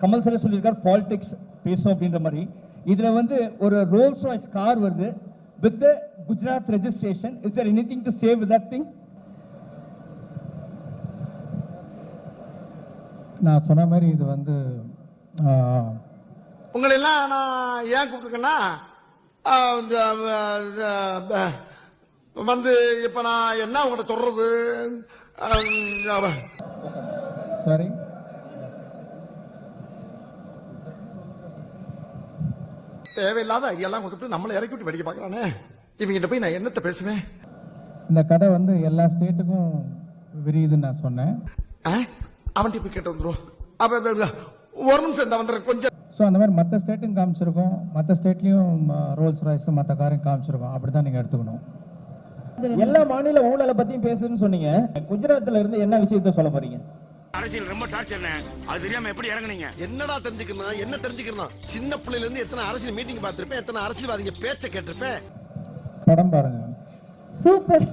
Kamal sir சொல்லியிருக்கார் politics பேசும் அப்படின்ற மாதிரி. இதில் வந்து ஒரு ரோல்ஸ் ராய்ஸ் கார் வருது with Gujarat registration. Is there anything to save with that thing? நான் சொன்ன மாதிரி இது வந்து உங்களெல்லாம் நான் ஏன் கூப்பிட்டுருக்கேன்னா வந்து இப்ப நான் என்ன உங்கள்கிட்ட சொல்றது, சாரி தேவையில்லாத ஐடியாலாம் கொடுத்துட்டு நம்மளை இறக்கி விட்டு வெடிக்க பார்க்கறானே. இவங்கிட்ட போய் நான் என்னத்தை பேசுவேன்? இந்த கதை வந்து எல்லா ஸ்டேட்டுக்கும் விரியுதுன்னு நான் சொன்னேன். அவன்கிட்ட போய் கேட்டு வந்துருவோம். அப்ப ஒரு நிமிஷம் இந்த வந்துடுறேன் கொஞ்சம். ஸோ அந்த மாதிரி மற்ற ஸ்டேட்டும் காமிச்சிருக்கோம், மற்ற ஸ்டேட்லேயும் ரோல்ஸ் ராய்ஸ் மற்ற காரையும் காமிச்சிருக்கோம். அப்படி தான் நீங்கள் எடுத்துக்கணும். எல்லா மாநில ஊழலை பத்தியும் பேசுன்னு சொன்னீங்க. குஜராத்ல இருந்து என்ன விஷயத்த சொல்ல போறீங்க? அரசியல் ரொம்ப டார்ச்சர். அது தெரியாம எப்படி இறங்குனீங்க? என்னடா தெரிஞ்சுக்கணும், என்ன தெரிஞ்சுக்கணும்? சின்ன பிள்ளைல இருந்து எத்தனை அரசியல் மீட்டிங் பார்த்திருப்பேன், எத்தனை அரசியல்வாதிங்க பேச்ச கேட்டிருப்பேன். படம் பாருங்க. சூப்பர்.